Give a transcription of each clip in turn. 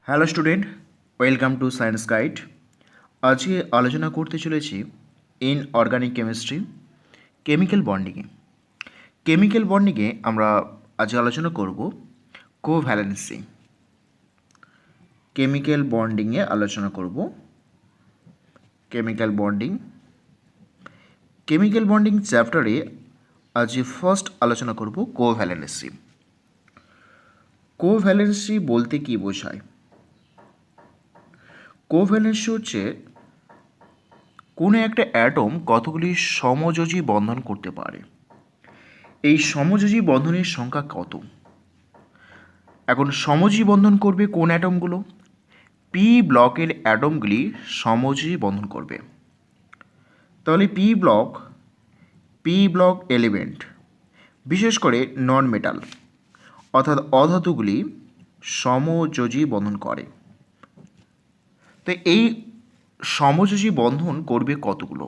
Hello student, welcome to science guide. আজকে আলোচনা করতে চলেছি ইনঅর্গানিক কেমিস্ট্রি কেমিক্যাল বন্ডিংয়ে। কেমিক্যাল বন্ডিংয়ে আমরা আজকে আলোচনা করব কোভ্যালেন্সি। কেমিক্যাল বন্ডিংয়ে আলোচনা করব কেমিক্যাল বন্ডিং। কেমিক্যাল বন্ডিং চ্যাপ্টারে আজকে ফার্স্ট আলোচনা করব কোভ্যালেন্সি। কোভ্যালেন্সি বলতে কী বোঝায়? কোভ্যালেন্সি হচ্ছে কোনো একটা অ্যাটম কতগুলি সমযোজী বন্ধন করতে পারে। এই সমযোজী বন্ধনের সংখ্যা কত? এখন সমযোজী বন্ধন করবে কোন অ্যাটমগুলো? পি ব্লকের অ্যাটমগুলি সমযোজী বন্ধন করবে। তাহলে পি ব্লক এলিমেন্ট, বিশেষ করে নন মেটাল অর্থাৎ অধাতুগুলি সমযোজী বন্ধন করে। তো এই সমযোজী বন্ধন করবে কতগুলো?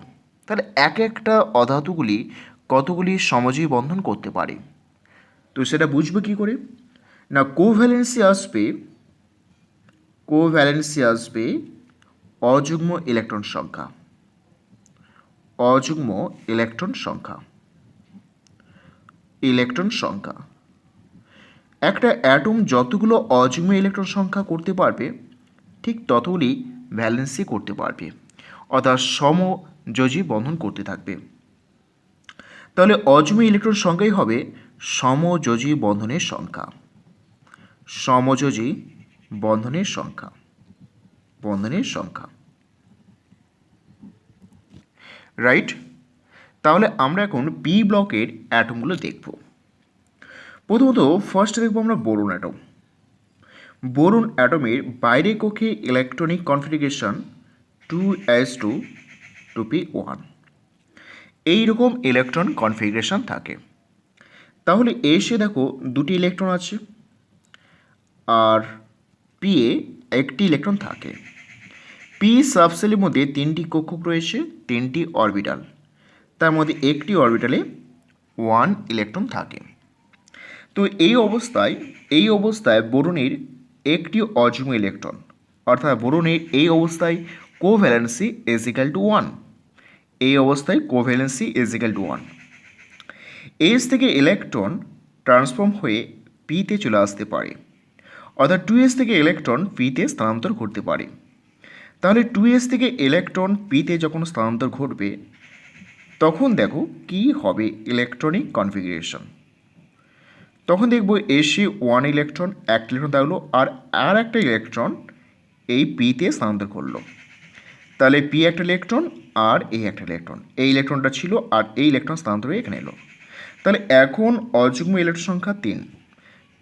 তাহলে এক একটা অধাতুগুলি কতগুলি সমযোজী বন্ধন করতে পারে? তো সেটা বুঝবে কী করে? না, কোভ্যালেন্সি আসবে অযুগ্ম ইলেকট্রন সংখ্যা। অযুগ্ম ইলেকট্রন সংখ্যা একটা অ্যাটম যতগুলো অযুগ্ম ইলেকট্রন সংখ্যা করতে পারবে ঠিক ততগুলি ভ্যালেন্সি করতে পারবে, অর্থাৎ সমযোজী বন্ধন করতে থাকবে। তাহলে অযুগ্ম ইলেকট্রন সংখ্যাই হবে সমযোজী বন্ধনের সংখ্যা। সমযোজী বন্ধনের সংখ্যা রাইট। তাহলে আমরা এখন পি ব্লকের অ্যাটমগুলো দেখব। প্রথমত ফার্স্টে দেখব আমরা বোরন অ্যাটম। বোরন অ্যাটমের বাইরে কক্ষে ইলেকট্রনিক কনফিগারেশন 2s2 2p1 এইরকম ইলেকট্রন কনফিগারেশন থাকে। তাহলে এসে দেখো দুটি ইলেকট্রন আছে আর পি এ একটি ইলেকট্রন থাকে। পি সাবসেলের মধ্যে তিনটি কক্ষক রয়েছে, তিনটি অরবিটাল, তার মধ্যে একটি অরবিটালে 1 ইলেকট্রন থাকে। তো এই অবস্থায় বোরনের একটি অযুগ্ম ইলেকট্রন, অর্থাৎ বোরনের এই অবস্থায় কোভ্যালেন্সি ইজ ইকুয়াল টু 1। এই অবস্থায় covalency is equal to 1। S থেকে ইলেকট্রন ট্রান্সফর্ম হয়ে পিতে চলে আসতে পারে, অর্থাৎ 2s থেকে ইলেকট্রন পিতে স্থানান্তর করতে পারে। তাহলে 2s থেকে ইলেকট্রন পিতে যখন স্থানান্তর ঘটবে তখন দেখো কি হবে ইলেকট্রনিক কনফিগারেশন। তখন দেখব এসে 1 ইলেকট্রন, একটা ইলেকট্রন থাকলো, আর একটা ইলেকট্রন এই পিতে স্থানান্তর করলো। তাহলে পি একটা ইলেকট্রন আর এই একটা ইলেকট্রন, এই ইলেকট্রনটা ছিল আর এই ইলেকট্রন স্থানান্তর হয়ে এখানে এলো। তাহলে এখন অযুগ্ম ইলেকট্রন সংখ্যা 3।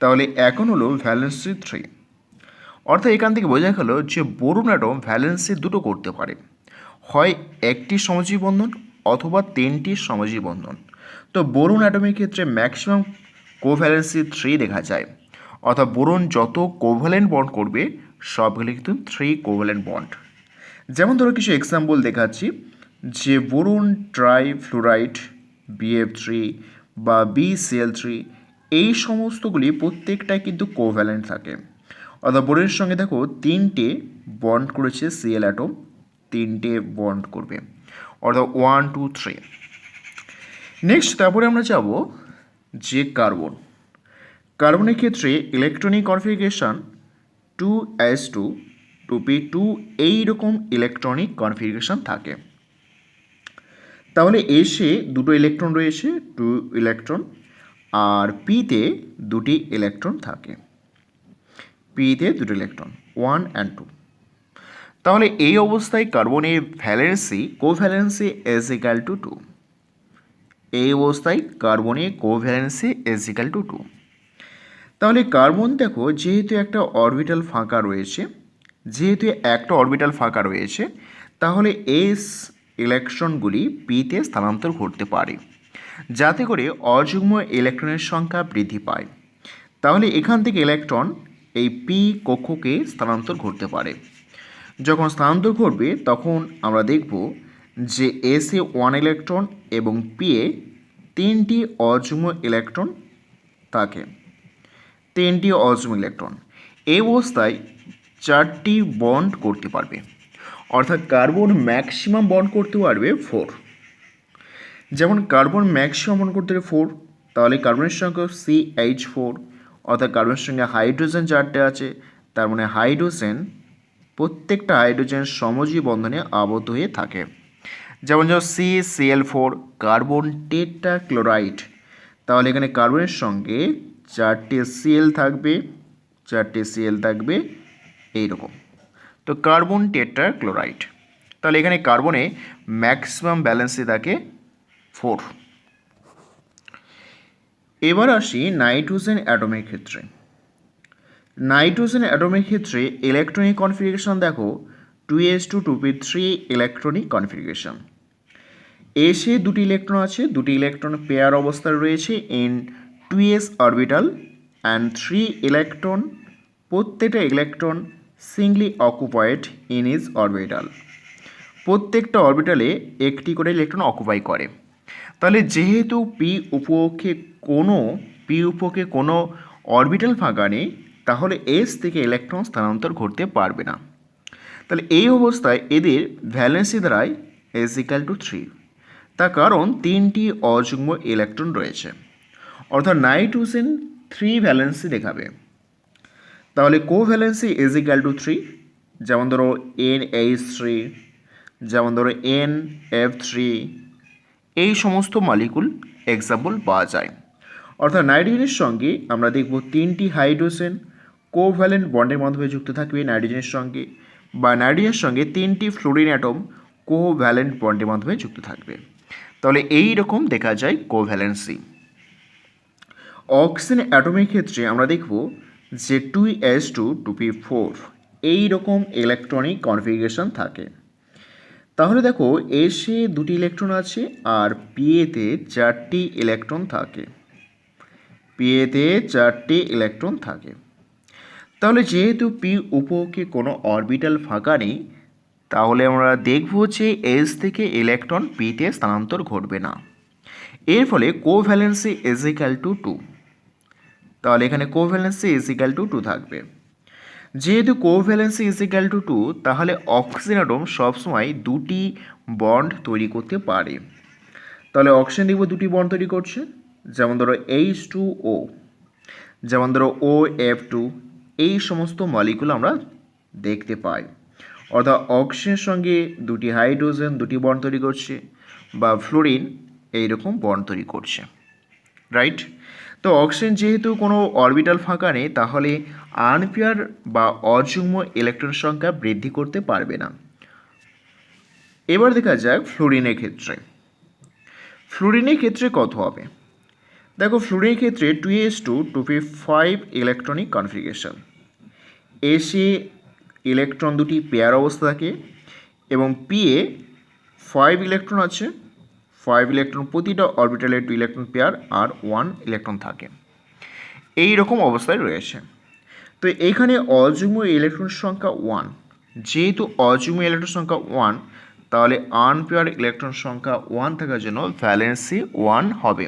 তাহলে এখন হলো ভ্যালেন্সি 3। অর্থাৎ এখান থেকে বোঝা গেল যে বোরন অ্যাটম ভ্যালেন্সি দুটো করতে পারে, হয় একটি সমযোজী বন্ধন অথবা 3টি সমযোজী বন্ধন। তো বোরন অ্যাটমের ক্ষেত্রে ম্যাক্সিমাম কোভ্যালেন্সি 3 দেখা যায়, অর্থাৎ বোরন যত কোভ্যালেন্ট বন্ড করবে সবগুলি কিন্তু 3 কোভ্যালেন্ট বন্ড। যেমন ধরো কিছু এক্সাম্পল দেখাচ্ছি, যে বোরন ট্রাইফ্লুরাইড BF3 বা BCl3 এই সমস্তগুলি প্রত্যেকটাই কিন্তু কোভ্যালেন্ট থাকে। অর্থাৎ বোরনের সঙ্গে দেখো 3টে বন্ড করেছে Cl অ্যাটম, 3টে বন্ড করবে, অর্থাৎ 1 2 3। নেক্সট তারপরে আমরা যাব যে কার্বনের ক্ষেত্রে ইলেকট্রনিক কনফিগারেশন 2s2 2p2 এইরকম ইলেকট্রনিক কনফিগারেশন থাকে। তাহলে এসে দুটো ইলেকট্রন রয়েছে, 2 ইলেকট্রন, আর পিতে দুটি ইলেকট্রন থাকে। পিতে দুটো ইলেকট্রন 1 and 2। তাহলে এই অবস্থায় কার্বনের কোভ্যালেন্সি ইজ ইকুয়াল টু 2। এই অবস্থায় কার্বনের কোভ্যালেন্সি ইজ ইকুয়াল টু 2। তাহলে কার্বন দেখো যেহেতু একটা অরবিটাল ফাঁকা রয়েছে তাহলে এস ইলেকট্রনগুলি পিতে স্থানান্তর করতে পারে, যাতে করে অযুগ্ম ইলেকট্রনের সংখ্যা বৃদ্ধি পায়। তাহলে এখান থেকে ইলেকট্রন এই পি কক্ষকে স্থানান্তর করতে পারে। যখন স্থানান্তর করবে তখন আমরা দেখব যে এসে 1 ইলেকট্রন এবং পি এ 3টি অযুগ্ম ইলেকট্রন থাকে। 3টি অযুগ্ম ইলেকট্রন। এই অবস্থায় 4টি বন্ড করতে পারবে, অর্থাৎ কার্বন ম্যাক্সিমাম বন্ড করতে পারবে 4। যেমন কার্বন ম্যাক্সিমাম বন্ড করতে পারবে 4, তাহলে কার্বনের সংখ্যা CH4, অর্থাৎ কার্বনের সঙ্গে হাইড্রোজেন 4টে আছে, তার মানে হাইড্রোজেন, প্রত্যেকটা হাইড্রোজেন সমযোজী বন্ধনে আবদ্ধ হয়ে থাকে। যেমন CCl4 কার্বন টেট্রাক্লোরাইড, তাহলে এখানে কার্বনের সঙ্গে 4টে Cl থাকবে, 4টে Cl থাকবে এইরকম। তো কার্বন টেট্রাক্লোরাইড, তাহলে এখানে কার্বনে ম্যাক্সিমাম ব্যালেন্সে থাকে 4। এবার আসি নাইট্রোজেন অ্যাটমের ক্ষেত্রে। নাইট্রোজেন অ্যাটমের ক্ষেত্রে ইলেকট্রনিক কনফিগারেশন দেখো 2s2 2p3 ইলেকট্রনিক কনফিগারেশন। এসে দুটি ইলেকট্রন আছে, দুটি ইলেকট্রন পেয়ার অবস্থায় রয়েছে in 2s orbital and 3 electron, প্রত্যেকটা electron singly occupied in is orbital. প্রত্যেকটা অরবিটালে একটি করে ইলেকট্রন অকুপাই করে। তাহলে যেহেতু পি উপকে কোনো অরবিটাল ফাঁকা নেই, তাহলে এস থেকে ইলেকট্রন স্থানান্তর করতে পারবে না। তাহলে এই অবস্থায় এদের ভ্যালেন্সি দাঁড়ায় S=3। তার কারণ 3টি অযুগ্ম ইলেকট্রন রয়েছে, অর্থাৎ নাইট্রোজেন 3 ভ্যালেন্সি দেখাবে। তাহলে কোভ্যালেন্সি S=3, যেমন ধরো NH3, যেমন ধরো NF3, এই সমস্ত মলিকুল এক্সাম্পল পাওয়া যায়। অর্থাৎ নাইট্রোজেনের সঙ্গে আমরা দেখব 3টি হাইড্রোজেন কোভ্যালেন্ট বন্ডের মাধ্যমে যুক্ত থাকবে নাইট্রোজেনের সঙ্গে, বা নাইট্রোজেনের সঙ্গে 3টি ফ্লোরিন অ্যাটম কোভ্যালেন্ট বন্ডের মাধ্যমে যুক্ত থাকবে। তাহলে এই রকম দেখা যায় কোভ্যালেন্সি। অক্সিজেন অ্যাটমের ক্ষেত্রে আমরা দেখব যে 2s2 2p4 এই রকম ইলেকট্রনিক কনফিগারেশন থাকে। তাহলে দেখো এসে দুটি ইলেকট্রন আছে আর পিএতে 4টি ইলেকট্রন থাকে, পিএতে 4টি ইলেকট্রন থাকে। তাহলে যেহেতু পি উপকে কোনো অরবিটাল ফাঁকা নেই, তাহলে আমরা দেখব যে এস থেকে ইলেকট্রন পিতে স্থানান্তর ঘটবে না। এর ফলে কোভ্যালেন্সি S=2। তাহলে এখানে কোভ্যালেন্সি S=2 থাকবে। যেহেতু কোভ্যালেন্সি S=2, তাহলে অক্সিজেন অ্যাটম সবসময় দুটি বন্ড তৈরি করতে পারে। তাহলে অক্সিজেন দেখব দুটি বন্ড তৈরি করছে, যেমন ধরো H2O, যেমন ধরো OF2, এই সমস্ত মলিকুল আমরা দেখতে পাই। অর্থাৎ অক্সিজেনের সঙ্গে দুটি হাইড্রোজেন দুটি বন্ড তৈরি করছে, বা ফ্লোরিন এইরকম বন্ড তৈরি করছে, রাইট। তো অক্সিজেন যেহেতু কোনো অরবিটাল ফাঁকা নেই, তাহলে আনপেয়ার বা অযুগ্ম ইলেকট্রন সংখ্যা বৃদ্ধি করতে পারবে না। এবার দেখা যাক ফ্লোরিনের ক্ষেত্রে। ফ্লোরিনের ক্ষেত্রে কত হবে? দেখো ফ্লোরিনের ক্ষেত্রে 2s2 2p5 ইলেকট্রনিক কনফিগারেশন। এসে ইলেকট্রন দুটি পেয়ার অবস্থা থাকে এবং পিএ 5 ইলেকট্রন আছে, 5 ইলেকট্রন, প্রতিটা অরবিটালে 2 ইলেকট্রন পেয়ার আর 1 ইলেকট্রন থাকে, এই রকম অবস্থায় রয়েছে। তো এইখানে অযুগ্ম ইলেকট্রন সংখ্যা 1, যেহেতু অযুগ্ম ইলেকট্রন সংখ্যা 1, তাহলে আনপেয়ার ইলেকট্রন সংখ্যা 1 থাকার জন্য ভ্যালেন্সি 1 হবে।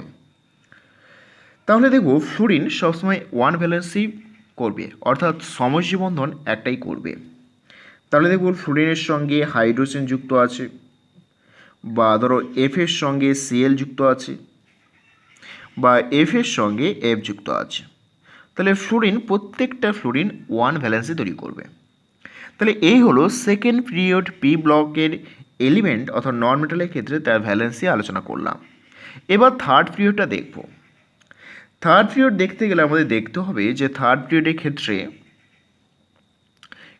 তাহলে দেখব ফ্লোরিন সবসময় 1 ভ্যালেন্সি করবে, অর্থাৎ সমযোজী বন্ধন একটাই করবে। তাহলে দেখব ফ্লোরিনের সঙ্গে হাইড্রোজেন যুক্ত আছে, বা ধরো এফের সঙ্গে Cl যুক্ত আছে, বা এফের সঙ্গে এফ যুক্ত আছে। তাহলে ফ্লোরিন, প্রত্যেকটা ফ্লোরিন 1 ভ্যালেন্সি তৈরি করবে। তাহলে এই হলো সেকেন্ড পিরিয়ড পি ব্লকের এলিমেন্ট অর্থাৎ নন মেটালের ক্ষেত্রে তার ভ্যালেন্সি আলোচনা করলাম। এবার থার্ড পিরিয়ডটা দেখব। থার্ড পিরিয়ড দেখতে গেলে আমাদের দেখতে হবে যে থার্ড পিরিয়ডের ক্ষেত্রে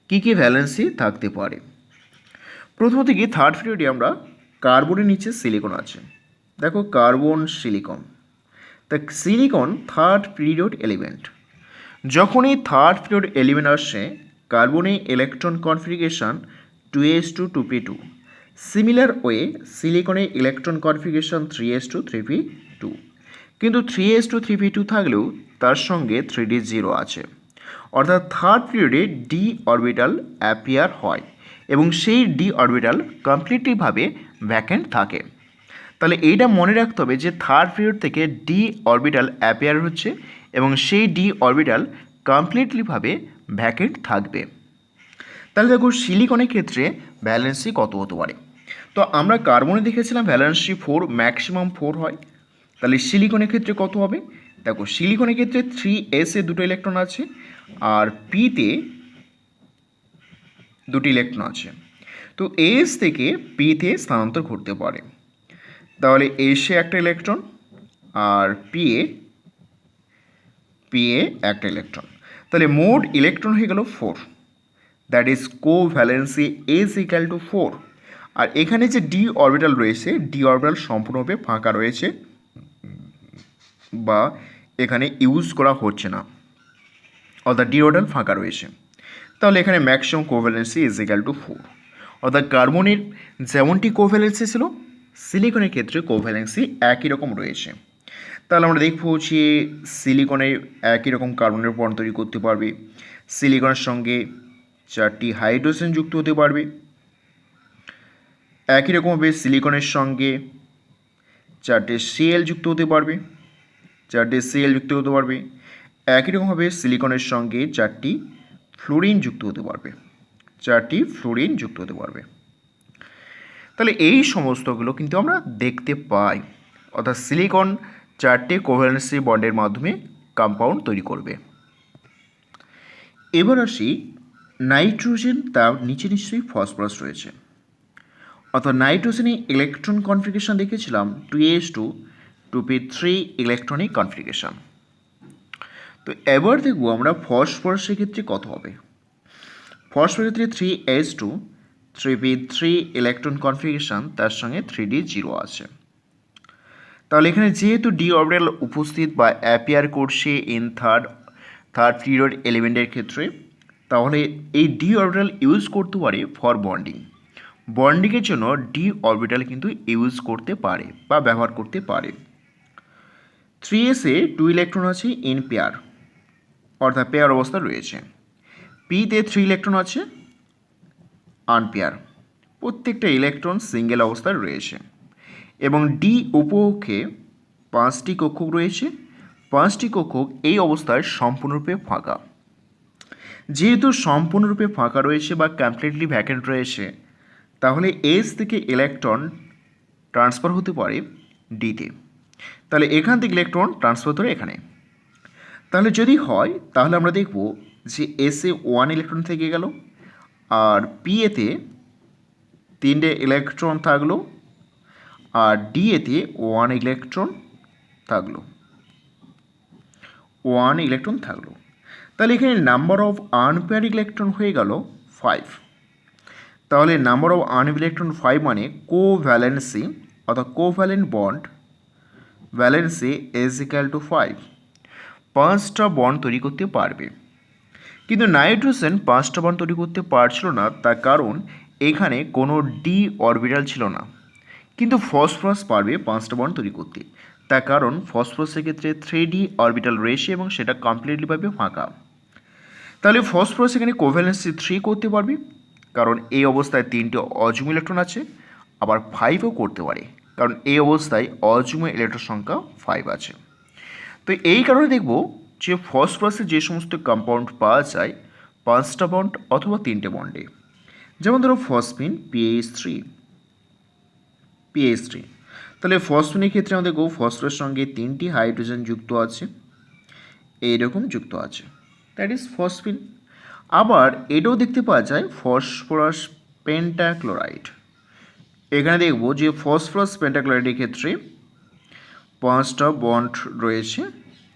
কী কী ভ্যালেন্সি থাকতে পারে। প্রথমত কি থার্ড পিরিয়ডে আমরা কার্বনের নিচে সিলিকন আছে, দেখো কার্বন সিলিকন, তা সিলিকন থার্ড পিরিয়ড এলিমেন্ট। যখনই থার্ড পিরিয়ড এলিমেন্ট আসছে, কার্বনে electron configuration 2s2 2p2, similar way সিলিকনে ইলেকট্রন কনফিগারেশন 3s2 3p2, কিন্তু 3s2 3p2 থাকলেও তার সঙ্গে 3d0 আছে, অর্থাৎ থার্ড পিরিয়ডে ডি অরবিটাল অ্যাপিয়ার হয় এবং সেই ডি অরবিটাল কমপ্লিটলিভাবে ভ্যাকেন্ট থাকে। তাহলে এইটা মনে রাখতে হবে যে থার্ড পিরিয়ড থেকে ডি অরবিটাল অ্যাপিয়ার হচ্ছে এবং সেই ডি অরবিটাল কমপ্লিটলিভাবে ভ্যাকেন্ট থাকবে। তাহলে দেখো সিলিকনের ক্ষেত্রে ভ্যালেন্সি কত হতে পারে। তো আমরা কার্বনে দেখেছিলাম ভ্যালেন্সি 4, ম্যাক্সিমাম 4 হয়। তাহলে সিলিকনের ক্ষেত্রে কত হবে? দেখো সিলিকনের ক্ষেত্রে 3s এ দুটো ইলেকট্রন আছে আর পিতে দুটি ইলেকট্রন আছে। তো এস থেকে পিতে স্থানান্তর করতে পারে। তাহলে এসে একটা ইলেকট্রন আর পিএ একটা ইলেকট্রন। তাহলে মোট ইলেকট্রন হয়ে গেল 4, that is covalency is equal to 4। আর এখানে যে ডি অরবিটাল রয়েছে, ডি অরবিটাল সম্পূর্ণভাবে ফাঁকা রয়েছে বা এখানে ইউজ করা হচ্ছে না, অর্থাৎ ডি অরবিটাল ফাঁকা রয়েছে। তাহলে এখানে maximum covalency is equal to 4, অর্থাৎ কার্বনের যেমনটি কোভ্যালেন্সি ছিল সিলিকনের ক্ষেত্রে কোভ্যালেন্সি একই রকম রয়েছে। তাহলে আমরা দেখবো যে সিলিকনের একই রকম কার্বনের বন্ড তৈরি করতে পারবে, সিলিকনের সঙ্গে 4টি হাইড্রোজেন যুক্ত হতে পারবে, একই রকমভাবে সিলিকনের সঙ্গে 4টে সিএল যুক্ত হতে পারবে, একই রকমভাবে সিলিকনের সঙ্গে 4টি ফ্লোরিন যুক্ত হতে পারবে, তাহলে এই সমস্তগুলো কিন্তু আমরা দেখতে পাই, অর্থাৎ সিলিকন 4টে কোভ্যালেন্সি বন্ডের মাধ্যমে কম্পাউন্ড তৈরি করবে। এবার আসি নাইট্রোজেন, তার নিচে নিশ্চয়ই ফসফরাস রয়েছে, অর্থাৎ নাইট্রোজেনে ইলেকট্রন কনফিগারেশন দেখেছিলাম 2s2 2p3 ইলেকট্রনিক কনফিগারেশন। তো এবার দেখব আমরা ফসফরাসের ক্ষেত্রে কত হবে। ফসফরাসের ক্ষেত্রে 3s2 3p3 ইলেকট্রন কনফিগারেশন, তার সঙ্গে 3d0 আছে। তাহলে এখানে যেহেতু ডি অরবিটাল উপস্থিত বা অ্যাপিয়ার করছে ইন থার্ড পিরিয়ড এলিমেন্টের ক্ষেত্রে, তাহলে এই ডি অরবিটাল ইউজ করতে পারে ফর বন্ডিংয়ের জন্য ডি অরবিটাল কিন্তু ইউজ করতে পারে বা ব্যবহার করতে পারে। 3s এ 2 ইলেকট্রন আছে ইন পেয়ার, অর্থাৎ পেয়ার অবস্থা রয়েছে। পিতে 3 ইলেকট্রন আছে আনপেয়ার, প্রত্যেকটা ইলেকট্রন সিঙ্গেল অবস্থায় রয়েছে। এবং ডি উপকক্ষে 5টি কক্ষক রয়েছে, 5টি কক্ষক এই অবস্থায় সম্পূর্ণরূপে ফাঁকা। যেহেতু সম্পূর্ণরূপে ফাঁকা রয়েছে বা কমপ্লিটলি ভ্যাকেন্ট রয়েছে, তাহলে এস থেকে ইলেকট্রন ট্রান্সফার হতে পারে ডিতে। তাহলে এখান থেকে ইলেকট্রন ট্রান্সফার হতে এখানে। তাহলে যদি হয় তাহলে আমরা দেখব যে এসে 1 ইলেকট্রন থেকে গেল আর পিএতে 3টে ইলেকট্রন থাকলো আর ডিএতে 1 ইলেকট্রন থাকলো। তাহলে এখানে নাম্বার অফ আনপেয়ার ইলেকট্রন হয়ে গেল 5। তাহলে নাম্বার অফ আনপেয়ার ইলেকট্রন 5 মানে কোভ্যালেন্সি, অর্থাৎ covalent bond valency is equal to 5, 5টা বন্ড তৈরি করতে পারবে। কিন্তু নাইট্রোজেন 5টা বন্ড তৈরি করতে পারছিল না, তার কারণ এখানে কোনো ডি অরবিটাল ছিল না। কিন্তু ফসফরাস পারবে 5টা বন্ড তৈরি করতে, তার কারণ ফসফরাসের ক্ষেত্রে 3d অরবিটাল রয়েছে এবং সেটা কমপ্লিটলিভাবে ফাঁকা। তাহলে ফসফরাস এখানে কোভ্যালেন্সি 3 করতে পারবে, কারণ এই অবস্থায় 3টে অযুগ্ম ইলেকট্রন আছে, আবার 5ও করতে পারে, কারণ এই অবস্থায় অযুগ্ম ইলেকট্রন সংখ্যা 5 আছে। তো এই কারণে দেখব যে ফসফরাসে যে সমস্ত কম্পাউন্ড পাওয়া যায় 5টা বন্ড অথবা 3টে বন্ডে, যেমন ধরো ফসফিন PH3, তাহলে ফসফিনের ক্ষেত্রে আমরা দেখব ফসফরাসের সঙ্গে 3টি হাইড্রোজেন যুক্ত আছে, এইরকম যুক্ত আছে, দ্যাট ইজ ফসফিন। আবার এটাও দেখতে পাওয়া যায় ফসফরাস পেন্টাক্লোরাইড। এখানে দেখব যে ফসফরাস পেন্টাক্লোরাইডের ক্ষেত্রে 5টা বন্ড রয়েছে,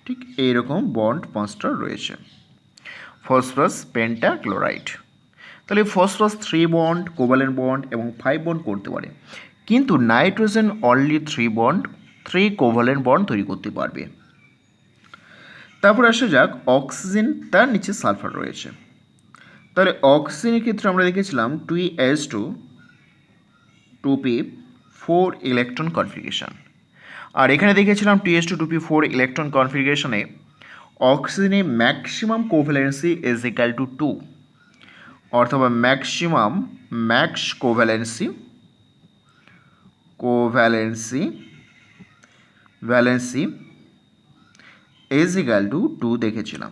ঠিক এইরকম বন্ড 5টা রয়েছে, ফসফরাস পেন্টাক্লোরাইড। তাহলে ফসফরাস 3 বন্ড, কোভালেন্ট বন্ড এবং 5 বন্ড করতে পারে, কিন্তু nitrogen only 3 bond 3 covalent bond তৈরি করতে পারবে। তারপর আসা যাক অক্সিজেন, তার নিচে সালফার রয়েছে। তাহলে অক্সিজেনের ক্ষেত্রে আমরা দেখেছিলাম 2s2 2p4 ইলেকট্রন কনফিগারেশন, আর এখানে দেখেছিলাম 2s2 2p4 ইলেকট্রন কনফিগারেশনে অক্সিজেনে maximum covalency is equal to 2, অথবা max covalency is equal to 2 দেখেছিলাম।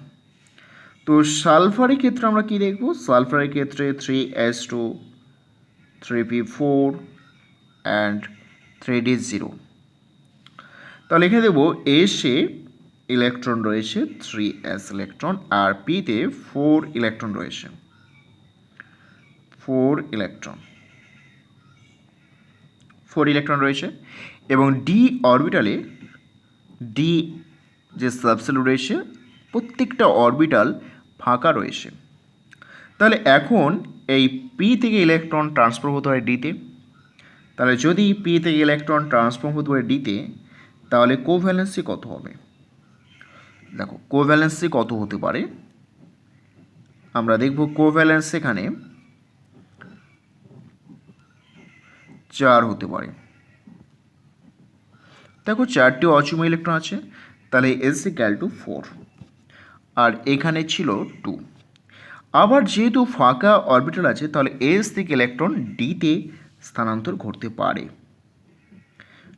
তো সালফারের ক্ষেত্রে আমরা কি দেখব? সালফারের ক্ষেত্রে 3s2 3p4 অ্যান্ড 3d0। তাহলে এখানে দেখব এসে ইলেকট্রন রয়েছে 3s ইলেকট্রন, আর পিতে 4 ইলেকট্রন রয়েছে, 4 ইলেকট্রন রয়েছে, এবং ডি অরবিটালে ডি যে সাবসেল রয়েছে প্রত্যেকটা অরবিটাল ফাঁকা রয়েছে। তাহলে এখন এই পি থেকে ইলেকট্রন ট্রান্সফার হতে হয় ডিতে। তাহলে যদি পি থেকে ইলেকট্রন ট্রান্সফার হতে হয় ডিতে, তাহলে কোভ্যালেন্সি কত হবে? দেখো কোভ্যালেন্সি কত হতে পারে আমরা দেখব। কোভ্যালেন্স এখানে 4 হতে পারে। দেখো 4টি অচুম্বক ইলেকট্রন আছে, তাহলে এস ইকুয়াল টু 4, আর এখানে ছিল 2। আবার যেহেতু ফাঁকা অরবিটাল আছে, তাহলে এস থেকে ইলেকট্রন ডিতে স্থানান্তর ঘটতে পারে।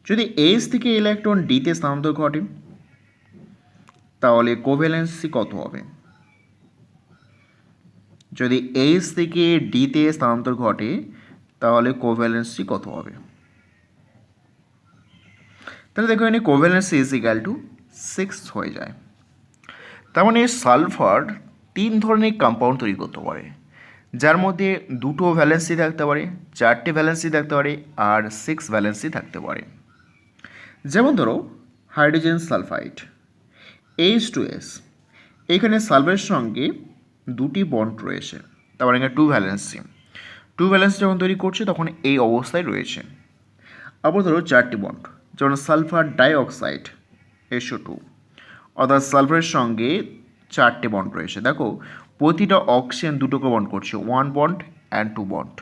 যদি এস থেকে ইলেকট্রন ডিতে স্থানান্তর ঘটে, তাহলে কোভ্যালেন্সি কত হবে? যদি এস থেকে ডিতে স্থানান্তর ঘটে, তাহলে কোভ্যালেন্সি কত হবে? তাহলে দেখো এখানে কোভ্যালেন্সি ইজ ইকুয়াল টু 6 হয়ে যায়। তার মানে সালফার 3 ধরনের কম্পাউন্ড তৈরি করতে পারে, যার মধ্যে 2টো ভ্যালেন্সি থাকতে পারে, 4টে ভ্যালেন্সি থাকতে পারে, আর 6 ভ্যালেন্সি থাকতে পারে। যেমন ধরো হাইড্রোজেন সালফাইড H2S, এখানে সালফারের সঙ্গে 2টি বন্ড রয়েছে, তারপর এখানে 2 ভ্যালেন্সি যখন তৈরি করছে তখন এই অবস্থায় রয়েছে। আবার ধরো 4টি বন্ড, যেমন সালফার ডাইঅক্সাইড SO2, অর্থাৎ সালফারের সঙ্গে 4টে বন্ড রয়েছে। দেখো প্রতিটা অক্সিজেন 2টো করে বন্ড করছে, 1 বন্ড অ্যান্ড 2 বন্ড।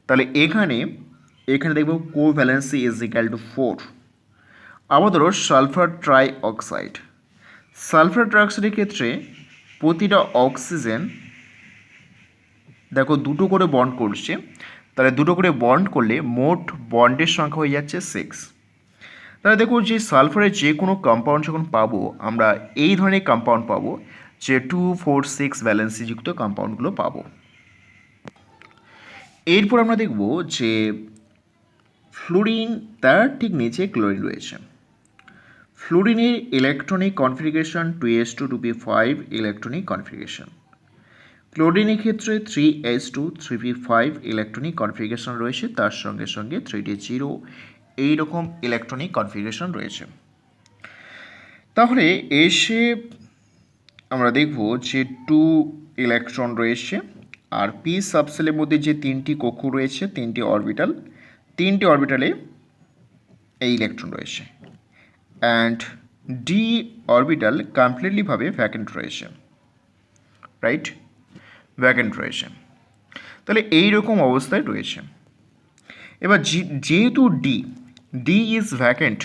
তাহলে এখানে দেখবো কোভ্যালেন্সি ইজ ইকুয়াল টু 4। আবার ধরো সালফার ট্রাইঅক্সাইডের ক্ষেত্রে প্রতিটা অক্সিজেন দেখো 2টো করে বন্ড করছে, তাহলে 2টো করে বন্ড করলে মোট বন্ডের সংখ্যা হয়ে যাচ্ছে 6। তাহলে দেখো যে সালফারের যে কোনো কম্পাউন্ড যখন পাবো, আমরা এই ধরনের কম্পাউন্ড পাবো, যে 2, 4, 6 ভ্যালেন্সিযুক্ত কম্পাউন্ডগুলো পাবো। এরপর আমরা দেখব যে ফ্লুরিন, তার ঠিক নিচে ক্লোরিন রয়েছে। ফ্লুরিনের electronic configuration 2s2 2p5 electronic configuration. ক্লোরিনের ক্ষেত্রে 3s2 3p5 ইলেকট্রনিক কনফিগারেশন রয়েছে, তার সঙ্গে সঙ্গে 3d0 এইরকম ইলেকট্রনিক কনফিগারেশন রয়েছে। তাহলে এসে আমরা দেখব যে 2 ইলেকট্রন রয়েছে, আর পি সাবসেলের মধ্যে যে 3টি কক্ষ রয়েছে, 3টি অরবিটালে এই ইলেকট্রন রয়েছে, অ্যান্ড ডি অরবিটাল কমপ্লিটলিভাবে ভ্যাকেন্ট রয়েছে, রাইট? ভ্যাকেন্ট রয়েছে। তাহলে এইরকম অবস্থায় রয়েছে। এবার যেহেতু ডি ইজ ভ্যাকেন্ট,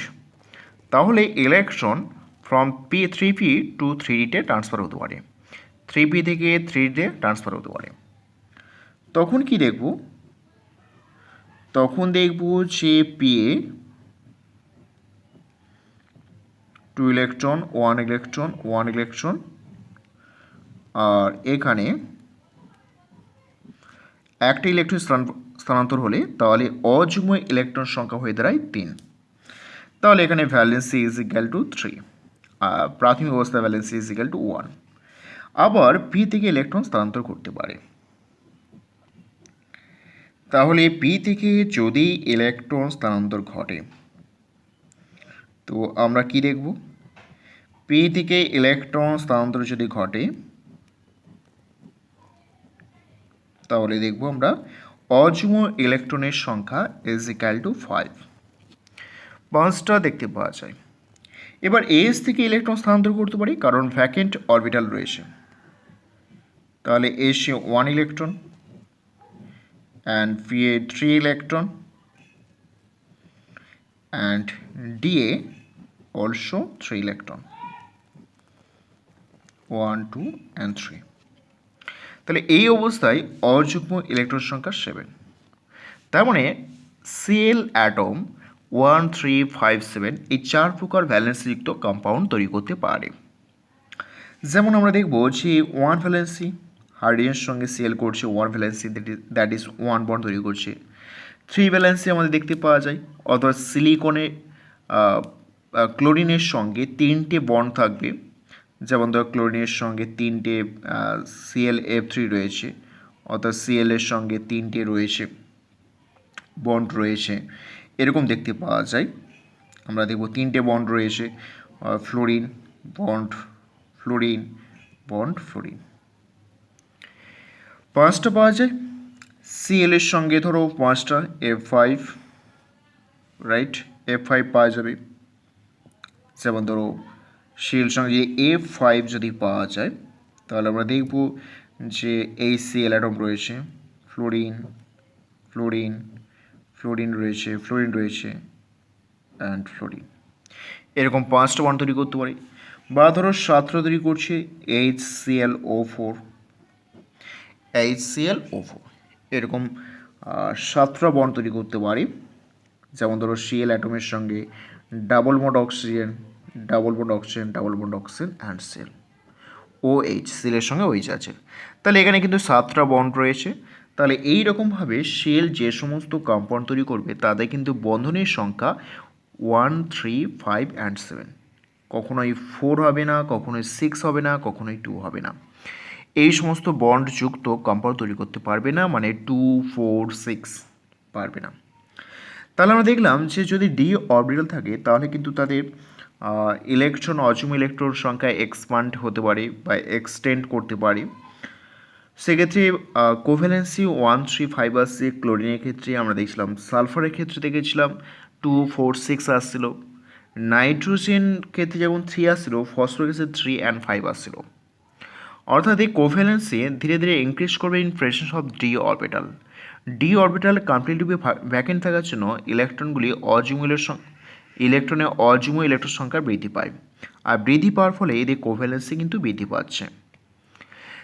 তাহলে electron from P3p to 3d transfer হতে পারে, 3p থেকে 3d ট্রান্সফার হতে পারে। তখন কি দেখব? তখন দেখব যে PA 2 ইলেকট্রন 1 ইলেকট্রন, আর এখানে একটা ইলেকট্রন স্থানান্তর হলে তাহলে অযুগ্ম ইলেকট্রন সংখ্যা হয়ে দাঁড়ায় 3। তাহলে এখানে ভ্যালেন্সি ইজ ইকুয়াল টু 3, প্রাথমিক অবস্থায় ভ্যালেন্সি ইজ ইকুয়াল টু 1। আবার পি থেকে ইলেকট্রন স্থানান্তর করতে পারে। তাহলে পি থেকে যদি ইলেকট্রন স্থানান্তর ঘটে, তো আমরা কি দেখব? পি থেকে ইলেকট্রন স্থানান্তর যদি ঘটে, তাহলে দেখব আমরা অযুগ্ম ইলেকট্রনের সংখ্যা ইজ ইকুয়াল টু 5, 5টা দেখতে পাওয়া যায়। এবার এস থেকে ইলেকট্রন স্থানান্তর করতে পারি, কারণ ভ্যাকেন্ট অরবিটাল রয়েছে। তাহলে এসে 1 electron and PA 3 electron and DA also 3 electron, 1, 2 and 3। তাহলে এই অবস্থায় অযুগ্ম ইলেকট্রন সংখ্যা 7। তার মানে Cl অ্যাটম 1, 3, 5, 7 এই 4 প্রকার ভ্যালেন্সিযুক্ত কম্পাউন্ড তৈরি করতে পারে। যেমন আমরা দেখব যে ওয়ান ভ্যালেন্সি হাইড্রোজেনের সঙ্গে সেল করছে one valency, that is one bond তৈরি করছে। থ্রি ভ্যালেন্সি আমাদের দেখতে পাওয়া যায়, অথবা সিলিকনে ক্লোরিনের সঙ্গে তিনটে বন্ড থাকবে, যেমন ধর ক্লোরিনের সঙ্গে তিনটে ClF3 রয়েছে, অর্থাৎ Cl এর সঙ্গে তিনটে রয়েছে বন্ড রয়েছে, এরকম দেখতে পাওয়া যায়। আমরা দেখব তিনটে বন্ড রয়েছে, fluorine bond fluorine bond fluorine. পাঁচটা পাওয়া যায় Cl এর সঙ্গে, ধরো পাঁচটা F5, রাইট, F5 পাওয়া যাবে। যেমন ধরো Cl এর সঙ্গে যে F5 যদি পাওয়া যায়, তাহলে আমরা দেখব যে এই Cl অ্যাটম রয়েছে, ফ্লোরিন ফ্লোরিন ফ্লোরিন রয়েছে, ফ্লোরিন রয়েছে অ্যান্ড ফ্লোরিন, এরকম পাঁচটা বন্ড তৈরি করতে পারি। বা ধরো সাতটা তৈরি করছে HClO4, এরকম সাতটা বন্ড তৈরি করতে পারি। যেমন ধরো Cl অ্যাটমের সঙ্গে double bond oxygen, double bond oxygen, double bond oxygen and সেল, OH, সেলের সঙ্গে OH আছে। তাহলে এখানে কিন্তু সাতটা বন্ড রয়েছে। তাহলে এই রকমভাবে সেল যে সমস্ত কম্পাউন্ড তৈরি করবে তাদের কিন্তু বন্ধনের সংখ্যা 1, 3, 5 অ্যান্ড 7, কখনোই 4 হবে না, কখনোই 6 হবে না, কখনোই 2 হবে না। এই সমস্ত বন্ড যুক্ত কম্পাউন্ড তৈরি করতে পারবে না, মানে 2, 4, 6 পারবে না। তাহলে আমরা দেখলাম যে যদি ডি অরবিটাল থাকে তাহলে কিন্তু তাদের ইলেকট্রন অযুগ্ম ইলেকট্রন সংখ্যা এক্সপান্ড হতে পারে বা এক্সটেন্ড করতে পারে। সেক্ষেত্রে কোভ্যালেন্সি 1, 3, 5 আসছে ক্লোরিনের ক্ষেত্রে, আমরা দেখছিলাম সালফারের ক্ষেত্রে দেখেছিলাম 2, 4, 6 আসছিল, নাইট্রোজেন ক্ষেত্রে যেমন 3 আসছিল, ফসফরাস ক্ষেত্রে 3 and 5 আসছিল। অর্থাৎ এই কোভ্যালেন্সি ধীরে ধীরে ইনক্রিজ করবে in presence of D orbital. D orbital completely vacant থাকার জন্য ইলেকট্রনের অযুগ্ম ইলেকট্রন সংখ্যা বৃদ্ধি পায়, আর বৃদ্ধি পাওয়ার ফলে এদের কোভ্যালেন্সি কিন্তু বৃদ্ধি পাচ্ছে।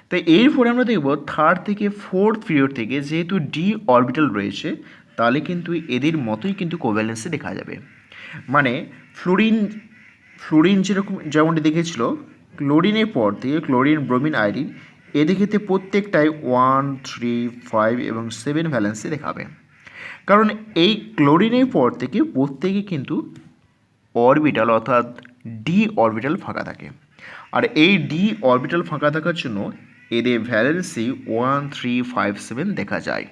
তাই এরপরে আমরা দেখব থার্ড থেকে ফোর্থ পিরিয়ড থেকে যেহেতু ডি অরবিটাল রয়েছে তাহলে কিন্তু এদের মতোই কিন্তু কোভ্যালেন্সি দেখা যাবে। মানে ফ্লোরিন যেমনটি দেখেছিল, ক্লোরিনের পর থেকে ক্লোরিন, ব্রোমিন, আয়োডিন এদের ক্ষেত্রে প্রত্যেকটাই 1, 3, 5 এবং 7 ভ্যালেন্সি দেখাবে। কারণ এই ক্লোরিনের পর থেকে প্রত্যেকে কিন্তু অরবিটাল অর্থাৎ ডি অরবিটাল ফাঁকা থাকে, আর এই ডি অরবিটাল ফাঁকা থাকার জন্য এদের ভ্যালেন্সি 1, 3, 5, 7 দেখা যায়।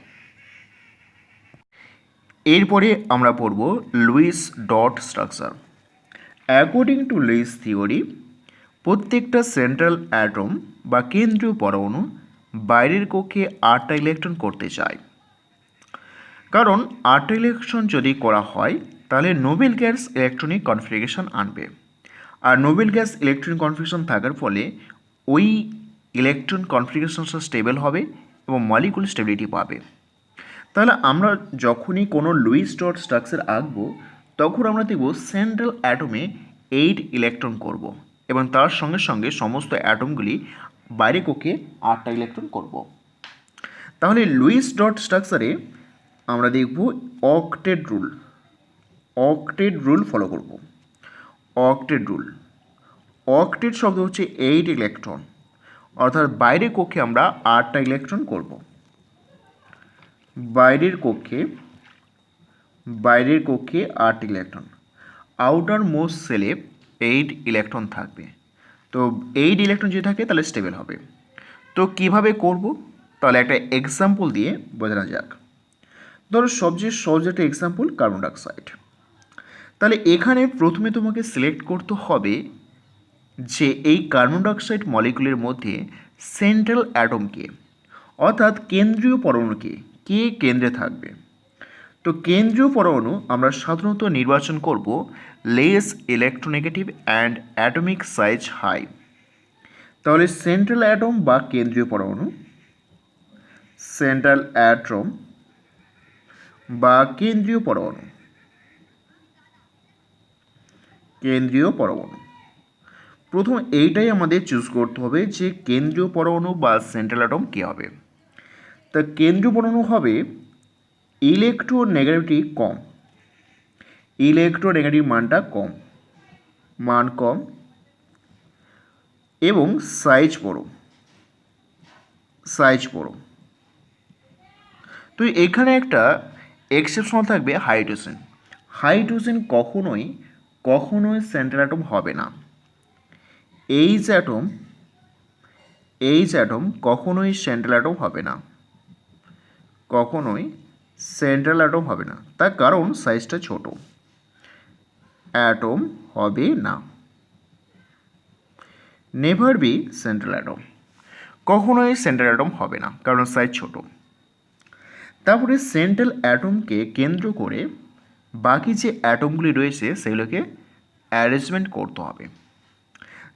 এরপরে আমরা পড়ব Lewis dot structure. According to Lewis theory, প্রত্যেকটা সেন্ট্রাল অ্যাটম বা কেন্দ্রীয় পরমাণু বাইরের কক্ষে 8টা ইলেকট্রন করতে চায়। কারণ 8টা ইলেকট্রন যদি করা হয় তাহলে নোবেল গ্যাস ইলেকট্রনিক কনফিগারেশন আনবে, আর নোবেল গ্যাস ইলেকট্রনিক কনফিগারেশন থাকার ফলে ওই ইলেকট্রন কনফিগারেশনটা স্টেবল হবে এবং মলিকুলার স্টেবিলিটি পাবে। তাহলে আমরা যখনই কোনো লুইস ডট স্ট্রাকচার আঁকবো তখন আমরা দেখব সেন্ট্রাল অ্যাটমে 8 ইলেকট্রন করব এবং তার সঙ্গে সঙ্গে সমস্ত অ্যাটমগুলি বাইরে কক্ষে 8টা ইলেকট্রন করব। তাহলে লুইস ডট স্ট্রাকচারে আমরা দেখব অক্টেট রুল ফলো করব। অক্টেট শব্দ হচ্ছে 8 ইলেকট্রন, অর্থাৎ বাইরের কক্ষে আমরা 8টা ইলেকট্রন করব। বাইরের কক্ষে 8 ইলেকট্রন, আউটার মোস্ট সেলে 8 ইলেকট্রন থাকবে। তো 8 ইলেকট্রন যদি থাকে তাহলে স্টেবল হবে। তো কিভাবে করব, তাহলে একটা এক্সাম্পল দিয়ে বোঝানো যাক। ধরো সবচেয়ে সহজ একটা এক্সাম্পল কার্বন ডাইঅক্সাইড। তাহলে এখানে প্রথমে তোমাকে সিলেক্ট করতে হবে যে এই কার্বন ডাইঅক্সাইড মলিকুলের মধ্যে সেন্ট্রাল অ্যাটমকে অর্থাৎ কেন্দ্রীয় পরমাণুকে কে কেন্দ্রে থাকবে। তো কেন্দ্রীয় পরমাণু আমরা সাধারণত নির্বাচন করব less electronegative and atomic size high. তাহলে সেন্ট্রাল অ্যাটম বা কেন্দ্রীয় পরমাণু প্রথম এইটাই আমাদের চুজ করতে হবে যে কেন্দ্রীয় পরমাণু বা সেন্ট্রাল অ্যাটম কী হবে। তা কেন্দ্রীয় পরমাণু হবে ইলেকট্রোনেগেটিভিটি কম, ইলেকট্রোনেগেটিভ মান কম। এবং সাইজ বড়, তো এখানে একটা এক্সেপশন থাকবে হাইড্রোজেন। হাইড্রোজেন কখনোই সেন্ট্রাল অ্যাটম হবে না। এইচ অ্যাটম কখনোই সেন্ট্রাল অ্যাটম হবে না, তার কারণ সাইজটা ছোট, অ্যাটম হবে না। নেভার বি সেন্ট্রাল অ্যাটম, কখনোই সেন্ট্রাল অ্যাটম হবে না কারণ সাইজ ছোট। তারপরে সেন্ট্রাল অ্যাটমকে কেন্দ্র করে বাকি যে অ্যাটমগুলি রয়েছে সেগুলোকে অ্যারেঞ্জমেন্ট করতে হবে।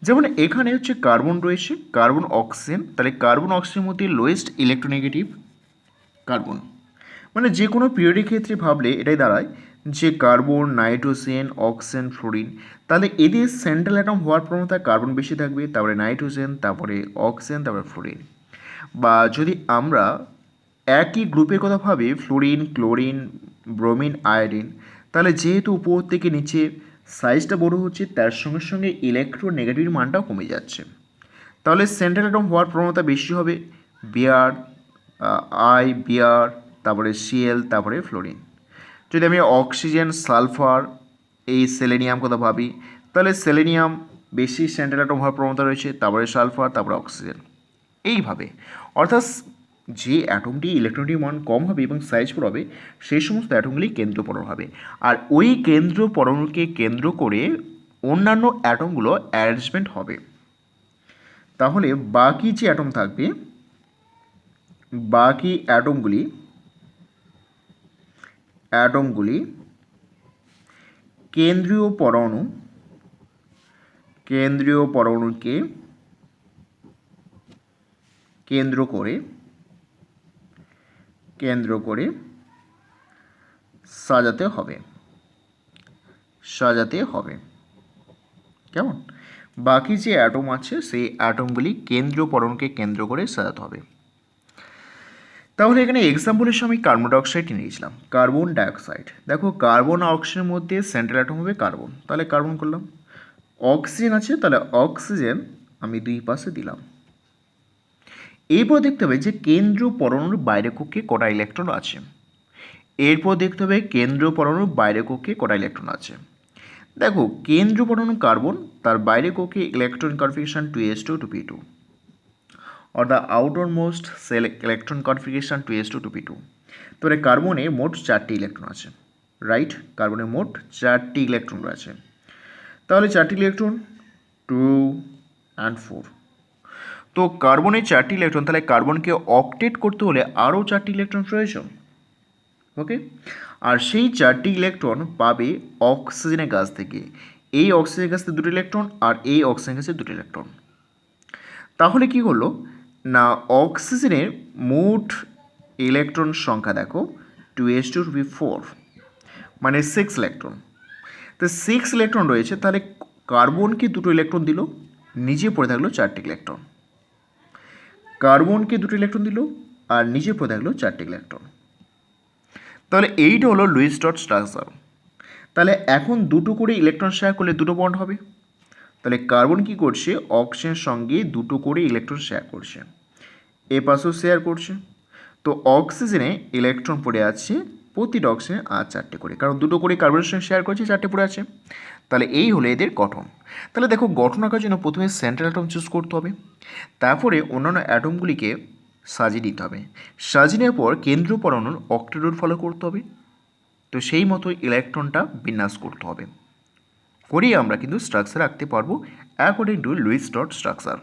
যেমন এখানে হচ্ছে কার্বন রয়েছে, কার্বন অক্সিজেন, তাহলে কার্বন অক্সিজেনের মধ্যে লোয়েস্ট ইলেকট্রোনেগেটিভ কার্বন, মানে যে কোনো পিরিয়ডিক ক্ষেত্রে ভাবলে এটাই দাঁড়ায় যে কার্বন, নাইট্রোজেন, অক্সিজেন, ফ্লোরিন, তাহলে এদের সেন্ট্রাল অ্যাটম হওয়ার প্রবণতা কার্বন বেশি থাকবে, তারপরে নাইট্রোজেন, তারপরে অক্সিজেন, তারপরে ফ্লোরিন। বা যদি আমরা একই গ্রুপের কথা ভাবি, ফ্লোরিন, ক্লোরিন, ব্রোমিন, আয়োডিন, তাহলে যেহেতু উপর থেকে নিচে সাইজটা বড় হচ্ছে, তার সঙ্গে সঙ্গে ইলেকট্রোনেগেটিভ মানটাও কমে যাচ্ছে, তাহলে সেন্ট্রাল অ্যাটম হওয়ার প্রবণতা বেশি হবে বিআর, বিআর, তারপরে সিএল, তারপরে ফ্লোরিন। যদি আমি অক্সিজেন, সালফার, এই সেলেনিয়াম কথা ভাবি, তাহলে সেলেনিয়াম বেশি সেন্ট্রাল অ্যাটম হওয়ার প্রবণতা রয়েছে, তারপরে সালফার, তারপরে অক্সিজেন, এইভাবে। অর্থাৎ যে অ্যাটমটি ইলেকট্রনিক মান কম হবে এবং সাইজ বড় হবে সেই সমস্ত অ্যাটমগুলি কেন্দ্র পরমাণু হবে, আর ওই কেন্দ্র পরমাণুকে কেন্দ্র করে অন্যান্য অ্যাটমগুলো অ্যারেঞ্জমেন্ট হবে। তাহলে বাকি যে অ্যাটম থাকবে, বাকি অ্যাটমগুলি কেন্দ্রীয় পরমাণুকে কেন্দ্র করে সাজাতে হবে, কেমন? বাকি যে অ্যাটম আছে সেই অ্যাটমগুলি কেন্দ্রীয় পরমাণুকে কেন্দ্র করে সাজাতে হবে। তাহলে এখানে এক্সাম্পল হিসেবে আমি কার্বন ডাইঅক্সাইড নিয়েছিলাম। কার্বন ডাইঅক্সাইড, দেখো কার্বন আর অক্সিজেনের মধ্যে সেন্ট্রাল অ্যাটম হবে কার্বন, তাহলে কার্বন করলাম। অক্সিজেন আছে, তাহলে অক্সিজেন আমি দুই পাশে দিলাম। এরপর দেখতে হবে যে কেন্দ্রীয় পরমাণুর বাইরে কক্ষে কটা ইলেকট্রন আছে। দেখো কেন্দ্রীয় পরমাণু কার্বন, তার বাইরে কক্ষে electron configuration 2s2 2p2, or the outermost cell electron configuration 2s2 2p2। তাহলে কার্বনে মোট 4টি ইলেকট্রন আছে, রাইট? কার্বনে মোট 4টি ইলেকট্রন রয়েছে, তাহলে 4টি ইলেকট্রন 2 and 4। তো কার্বনের 4টি ইলেকট্রন, তাহলে কার্বনকে অক্টেট করতে হলে আরও 4টি ইলেকট্রন প্রয়োজন, ওকে? আর সেই 4টি ইলেকট্রন পাবে অক্সিজেনের কাছ থেকে, এই অক্সিজেনের কাছ থেকে 2টি ইলেকট্রন আর এই অক্সিজেনের কাছে 2টি ইলেকট্রন। তাহলে কি হলো না, অক্সিজেনের মোট ইলেকট্রন সংখ্যা দেখো 2s2 2p4, মানে 6 ইলেকট্রন। তো 6 ইলেকট্রন রয়েছে, তাহলে কার্বনকে 2টো ইলেকট্রন দিল, নিচে পড়ে থাকলো 4টি ইলেকট্রন। কার্বনকে 2টো ইলেকট্রন দিল আর নিচে পড়ে থাকলো 4টি ইলেকট্রন। তাহলে এইটা হলো লুইস ডট স্ট্রাকচার। তাহলে এখন 2টো করে ইলেকট্রন শেয়ার করলে 2টো বন্ড হবে, তাহলে কার্বন কি করছে, অক্সিজেনের সঙ্গে 2টো করে ইলেকট্রন শেয়ার করছে, এ পাশেও শেয়ার করছে। তো অক্সিজেনে ইলেকট্রন পড়ে আছে প্রতিটা অক্সিজেনে আর 4টে করে, কারণ 2টো করে কার্বনের সঙ্গে শেয়ার করছে, 4টে পড়ে আছে। তাহলে এই হলো এদের গঠন। তাহলে দেখো গঠন আঁকার জন্য প্রথমে সেন্ট্রাল অ্যাটম চুজ করতে হবে, তারপরে অন্যান্য অ্যাটমগুলিকে সাজিয়ে দিতে হবে, সাজিয়ে নেওয়ার পর কেন্দ্রীয় পরমাণুর অক্টেট রুল ফলো করতে হবে, তো সেই মতো ইলেকট্রনটা বিন্যাস করতে হবে, করেই আমরা কিন্তু স্ট্রাকচার আঁকতে পারবো according to Lewis dot structure.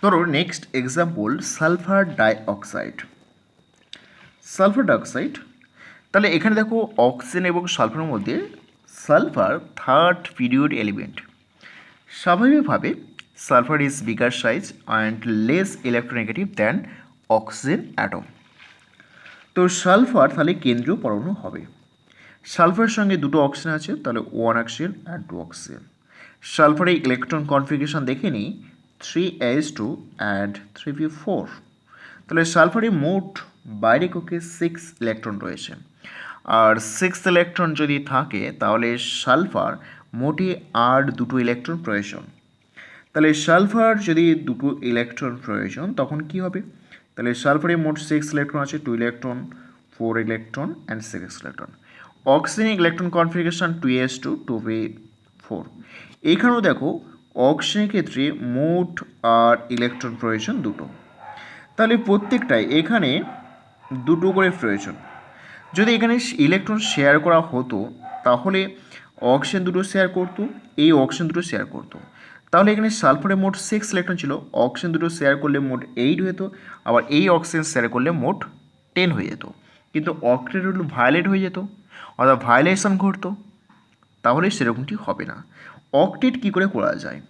ধরো নেক্সট এক্সাম্পল সালফার ডাইঅক্সাইড। তাহলে এখানে দেখো অক্সিজেন এবং সালফারের মধ্যে সালফার থার্ড পিরিয়ড এলিমেন্ট। স্বাভাবিকভাবে sulphur is bigger size and less electronegative than oxygen atom. তো সালফার তাহলে কেন্দ্রীয় পরমাণু হবে। সালফারের সঙ্গে 2টো অক্সিজেন আছে, তাহলে 1 অক্সিজেন অ্যান্ড 2 অক্সিজেন। সালফারের ইলেকট্রন কনফিগারেশন দেখে নিই, 3s2 অ্যান্ড 3p4। তাহলে সালফারে মোট বাইরে কক্ষে 6 ইলেকট্রন রয়েছে, আর 6 ইলেকট্রন যদি থাকে তাহলে সালফার মোটে আর 2টো ইলেকট্রন প্রয়োজন। তাহলে সালফার যদি দুটো ইলেকট্রন প্রয়োজন তখন কি হবে? তাহলে সালফারে মোট 6 ইলেকট্রন আছে, 2 electron, 4 electron and 6 electron. Oxygen electron configuration 2s2 2p4। এখানেও দেখো অক্সিজেনের ক্ষেত্রে মোট আর ইলেকট্রন প্রয়োজন দুটো, তাহলে প্রত্যেকটাই এখানে দুটো করে প্রয়োজন। যদি এখানে ইলেকট্রন শেয়ার করা হতো তাহলে অক্সিজেন দুটো শেয়ার করতো, এই অক্সিজেন দুটো শেয়ার করতো, তাহলে এখানে সালফারে মোট 6 ইলেকট্রন ছিল, অক্সিজেন দুটো শেয়ার করলে মোট 8 হয়ে যেত, আবার এই অক্সিজেন শেয়ার করলে মোট 10 হয়ে যেত। কিন্তু অক্টেট রুল ভায়োলেট হয়ে যেত, অর্থাৎ ভায়োলেশন ঘটতো, তাহলে সেরকমটি হবে না। অক্টেট কী করে করা যায়?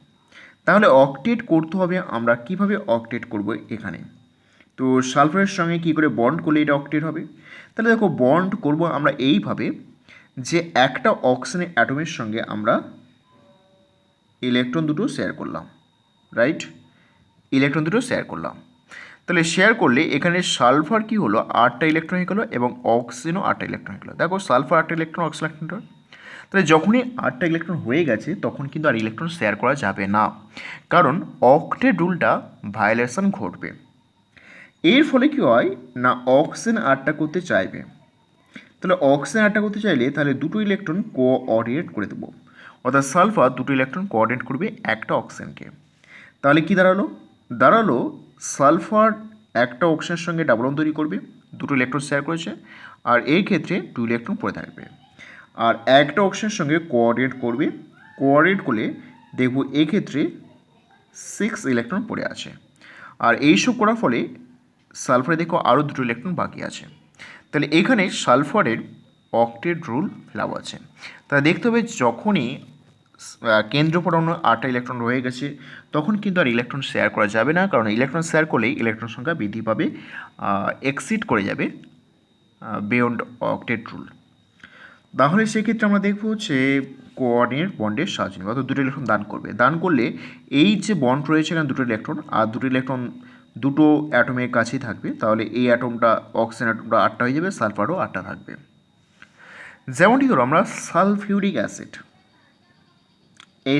তাহলে অক্টেট করতে হবে, আমরা কিভাবে অক্টেট করব এখানে? তো সালফারের সঙ্গে কী করে বন্ড করলে এটা অক্টেট হবে? তাহলে দেখো বন্ড করব আমরা এইভাবে যে একটা অক্সিজেন অ্যাটমের সঙ্গে আমরা ইলেকট্রন দুটো শেয়ার করলাম, রাইট? ইলেকট্রন দুটো শেয়ার করলাম, তাহলে শেয়ার করলে এখানে সালফার কি হলো 8টা ইলেকট্রন হয়ে গেলো এবং অক্সিজেনও 8টা ইলেকট্রন হয়ে গেলো। দেখো সালফার 8টা ইলেকট্রন, অক্সিজেন 8টা ইলেকট্রন। তাহলে যখনই 8টা ইলেকট্রন হয়ে গেছে তখন কিন্তু আর ইলেকট্রন শেয়ার করা যাবে না, কারণ অক্টেট রুলটা ভায়োলেশন ঘটবে। এর ফলে কী হয় না, অক্সিজেন 8টা করতে চাইবে, তাহলে অক্সিজেন 8টা করতে চাইলে তাহলে দুটো ইলেকট্রন কোঅর্ডিনেট করে দেবো, অর্থাৎ সালফার দুটো ইলেকট্রন কোঅর্ডিনেট করবে একটা অক্সিজেনকে। তাহলে কি দাঁড়ালো সালফার একটা অক্সিজেনের সঙ্গে ডাবল বন্ড তৈরি করবে, দুটো ইলেকট্রন শেয়ার করেছে, আর এই ক্ষেত্রে 2 ইলেকট্রন পড়ে থাকবে। আর একটা অক্সিজেনের সঙ্গে কোঅর্ডিনেট করবে, কোঅর্ডিনেট করলে দেখব এক্ষেত্রে 6 ইলেকট্রন পড়ে আছে। আর এইসব করার ফলে সালফারে দেখো আরও দুটো ইলেকট্রন বাকি আছে। তাহলে এখানে সালফারের অক্টেট রুল লাভ আছে। তাহলে দেখতে হবে যখনই কেন্দ্র পরমাণু 8টা ইলেকট্রন রয়ে গেছে তখন কিন্তু আর ইলেকট্রন শেয়ার করা যাবে না, কারণ ইলেকট্রন শেয়ার করলেই ইলেকট্রন সংখ্যা বৃদ্ধি পাবে, এক্সিড করে যাবে বিয়ন্ড অক্টেট রুল। তাহলে সেক্ষেত্রে আমরা দেখব যে কোঅর্ডিনেট বন্ডের সাহায্য নেবে, অর্থাৎ দুটো ইলেকট্রন দান করবে। দান করলে এই যে বন্ড রয়েছে এখানে দুটো ইলেকট্রন, আর দুটো ইলেকট্রন দুটো অ্যাটমের কাছেই থাকবে, তাহলে এই অ্যাটমটা অক্সিজেন অ্যাটমটা 8টা হয়ে যাবে, সালফারও 8টা থাকবে। যেমনটি ধরো আমরা সালফিউরিক অ্যাসিড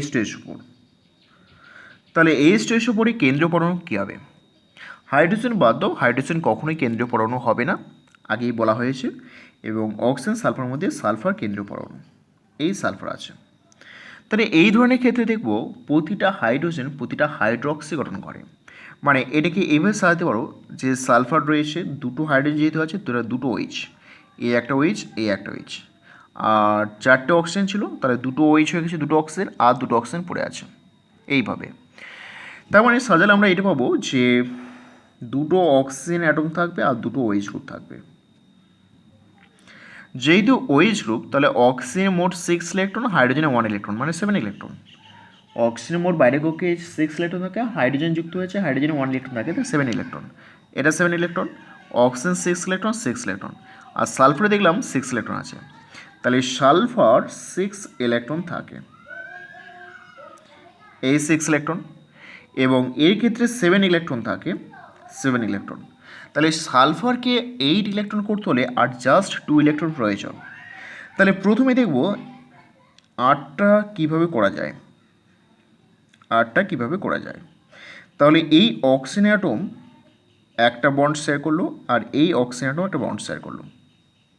H2SO4, তাহলে H2SO4 কেন্দ্রীয় পরমাণু কী হবে? হাইড্রোজেন বাদ দাও, হাইড্রোজেন কখনোই কেন্দ্রীয় পরমাণু হবে না, আগেই বলা হয়েছে। এবং অক্সিজেন সালফার মধ্যে সালফার কেন্দ্রীয় পরমাণু, এই সালফার আছে। তাহলে এই ধরনের ক্ষেত্রে দেখব প্রতিটা হাইড্রোজেন প্রতিটা হাইড্রক্সি গঠন করে, মানে এটাকে এইভাবে সাজাতে পারো যে সালফার রয়েছে, দুটো হাইড্রোজেন যেহেতু আছে দুটো OH, এই একটা OH, এই একটা OH, আর 4টে অক্সিজেন ছিল, তাহলে দুটো OH হয়ে গেছে, দুটো অক্সিজেন, আর দুটো অক্সিজেন পড়ে আছে এইভাবে। তার মানে সাজালে আমরা এটা পাবো যে দুটো অক্সিজেন অ্যাটম থাকবে আর দুটো OH গ্রুপ থাকবে। যেহেতু OH গ্রুপ তাহলে অক্সিজেন মোট 6 ইলেকট্রন, হাইড্রোজেনে 1 ইলেকট্রন, মানে 7 ইলেকট্রন। অক্সিজেন মোট বাইরে কক্ষে 6 ইলেকট্রন থাকে, হাইড্রোজেন যুক্ত হয়েছে, হাইড্রোজেনে 1 ইলেকট্রন থাকে, তো 7 ইলেকট্রন। এটা 7 ইলেকট্রন, অক্সিজেন 6 ইলেকট্রন, 6 ইলেকট্রন, আর সালফারে দেখলাম 6 ইলেকট্রন আছে, তাহলে সালফার 6 ইলেকট্রন থাকে, এই 6 ইলেকট্রন, এবং এর ক্ষেত্রে 7 ইলেকট্রন থাকে, 7 ইলেকট্রন। তাহলে সালফারকে 8 ইলেকট্রন করতে হলে আর জাস্ট 2 ইলেকট্রন প্রয়োজন। তাহলে প্রথমে দেখব 8টা কীভাবে করা যায়, 8টা কীভাবে করা যায়। তাহলে এই অক্সিজেন অ্যাটম একটা বন্ড শেয়ার করলো, আর এই অক্সিজেন অ্যাটম একটা বন্ড শেয়ার করলো,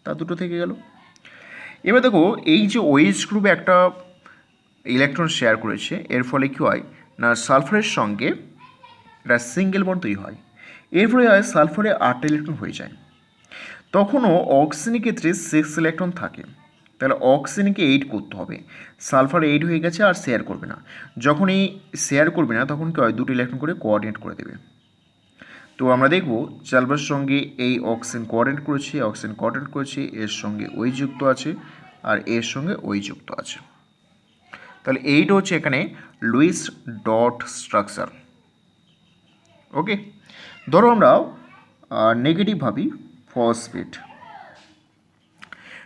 তা দুটো থেকে গেল। এবার দেখো এই যে OH গ্রুপে একটা ইলেকট্রন শেয়ার করেছে, এর ফলে কী হয় না সালফারের সঙ্গে একটা সিঙ্গেল বন্ড তৈরি হয়, এর ফলে হয় সালফারে 8টা ইলেকট্রন হয়ে যায়। তখনও অক্সিজেনের ক্ষেত্রে 6 ইলেকট্রন থাকে, তাহলে অক্সিজেনকে 8 করতে হবে, সালফার 8 হয়ে গেছে, আর শেয়ার করবে না। যখন এই শেয়ার করবে না তখন কী হয়, দুটো ইলেকট্রন করে কোঅর্ডিনেট করে দেবে। তো আমরা দেখব সালফারের সঙ্গে এই অক্সিজেন কোঅর্ডিনেট করেছে, অক্সিজেন কোঅর্ডিনেট করেছে, এর সঙ্গে OH যুক্ত আছে, আর এর সঙ্গে OH যুক্ত আছে। তাহলে এইটা হচ্ছে এখানে লুইস ডট স্ট্রাকচার। ওকে, ধরো আমরা নেগেটিভ ভাবি ফসফেট।